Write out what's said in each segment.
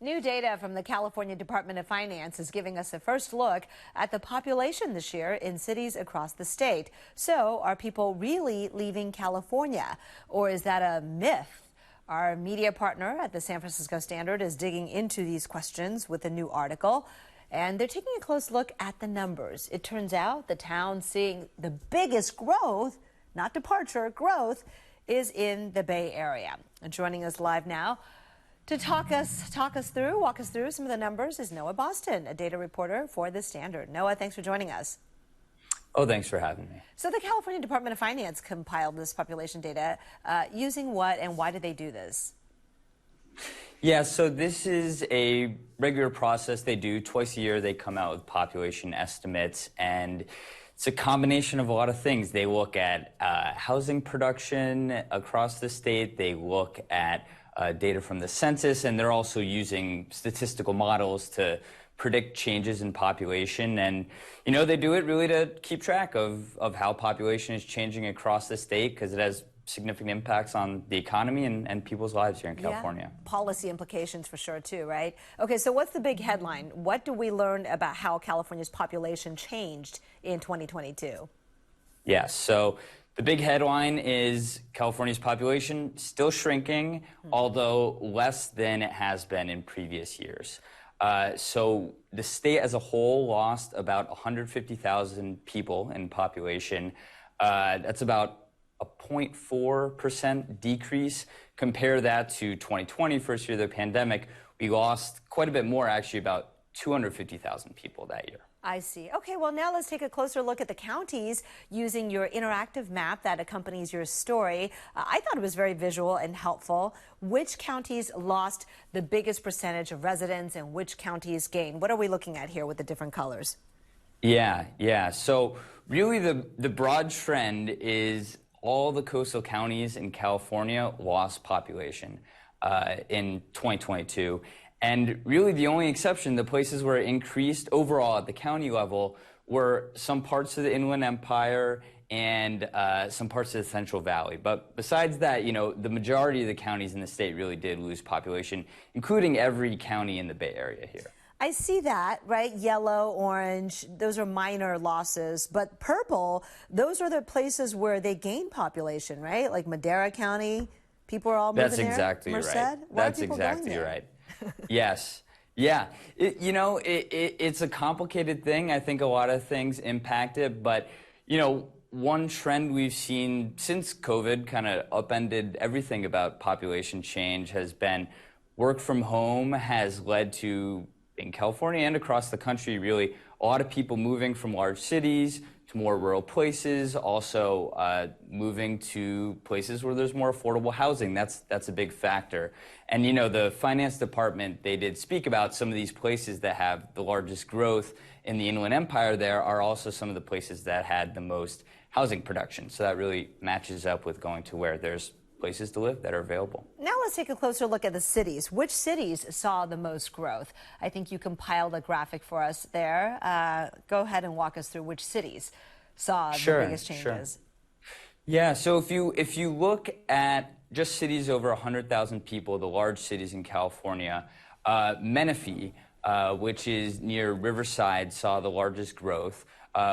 New data from the California Department of Finance is giving us a first look at the population this year in cities across the state. So, are people really leaving California? Or is that a myth? Our media partner at the San Francisco Standard is digging into these questions with a new article. And they're taking a close look at the numbers. It turns out the town seeing the biggest growth, not departure, growth, is in the Bay Area. And joining us live now to walk us through some of the numbers is Noah Boston, a data reporter for the Standard. Noah, thanks for joining us. Oh, thanks for having me. So the California Department of Finance compiled this population data using what and why did they do this? Yeah, so this is a regular process they do. Twice a year they come out with population estimates, and it's a combination of a lot of things. They look at housing production across the state. They look at data from the census, and they're also using statistical models to predict changes in population. And, you know, they do it really to keep track of how population is changing across the state, because it has significant impacts on the economy and people's lives here in California. Yeah. Policy implications for sure, too, right? Okay, so what's the big headline? What do we learn about how California's population changed in 2022? Yes, so the big headline is California's population still shrinking, although less than it has been in previous years. So the state as a whole lost about 150,000 people in population. That's about a 0.4% decrease. Compare that to 2020, first year of the pandemic. We lost quite a bit more, actually about 250,000 people that year. I see. Okay, well, now let's take a closer look at the counties using your interactive map that accompanies your story. I thought it was very visual and helpful. Which counties lost the biggest percentage of residents and which counties gained? What are we looking at here with the different colors? Yeah. So really the broad trend is all the coastal counties in California lost population in 2022. And really the only exception, the places where it increased overall at the county level, were some parts of the Inland Empire and some parts of the Central Valley. But besides that, you know, the majority of the counties in the state really did lose population, including every county in the Bay Area here. I see that, right? Yellow, orange, those are minor losses. But purple, those are the places where they gain population, right? Like Madera County, people are all moving there. That's exactly right. That's exactly right. Yes. Yeah. It's a complicated thing. I think a lot of things impact it. But, you know, one trend we've seen since COVID kind of upended everything about population change has been work from home has led to, in California and across the country, really, a lot of people moving from large cities to more rural places, also moving to places where there's more affordable housing. That's a big factor. And, you know, the finance department, they did speak about some of these places that have the largest growth in the Inland Empire there are also some of the places that had the most housing production. So that really matches up with going to where there's places to live that are available. Now let's take a closer look at the cities. Which cities saw the most growth? I think you compiled a graphic for us there. Go ahead and walk us through which cities saw the biggest changes. Yeah, so if you look at just cities over 100,000 people, the large cities in California, Menifee, which is near Riverside, saw the largest growth.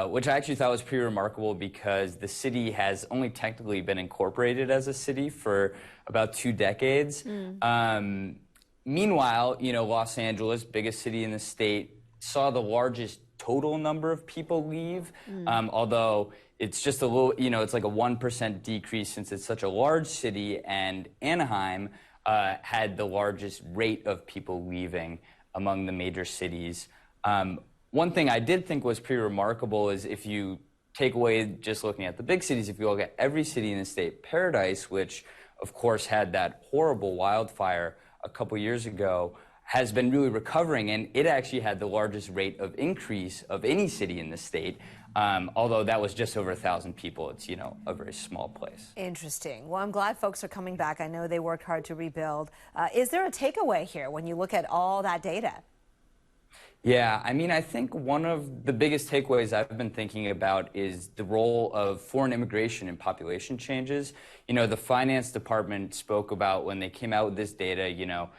Which I actually thought was pretty remarkable because the city has only technically been incorporated as a city for about 2 decades. Meanwhile, you know, Los Angeles, biggest city in the state, saw the largest total number of people leave, although it's just a little, you know, it's like a 1% decrease since it's such a large city, and Anaheim had the largest rate of people leaving among the major cities. One thing I did think was pretty remarkable is if you take away just looking at the big cities, if you look at every city in the state, Paradise, which of course had that horrible wildfire a couple years ago, has been really recovering, and it actually had the largest rate of increase of any city in the state, although that was just over 1,000 people. It's, you know, a very small place. Interesting. Well, I'm glad folks are coming back. I know they worked hard to rebuild. Is there a takeaway here when you look at all that data? Yeah, I mean, I think one of the biggest takeaways I've been thinking about is the role of foreign immigration in population changes. You know, the finance department spoke about when they came out with this data, you know,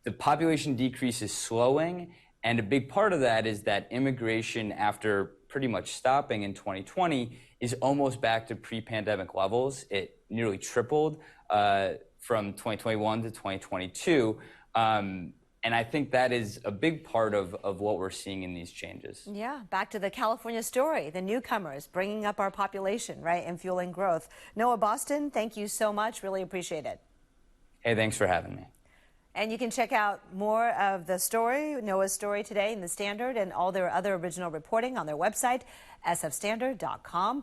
the population decrease is slowing, and a big part of that is that immigration, after pretty much stopping in 2020, is almost back to pre-pandemic levels. It nearly tripled from 2021 to 2022. And I think that is a big part of what we're seeing in these changes. Yeah, back to the California story, the newcomers bringing up our population, right, and fueling growth. Noah Boston, thank you so much. Really appreciate it. Hey, thanks for having me. And you can check out more of the story, Noah's story today in the Standard, and all their other original reporting on their website, sfstandard.com.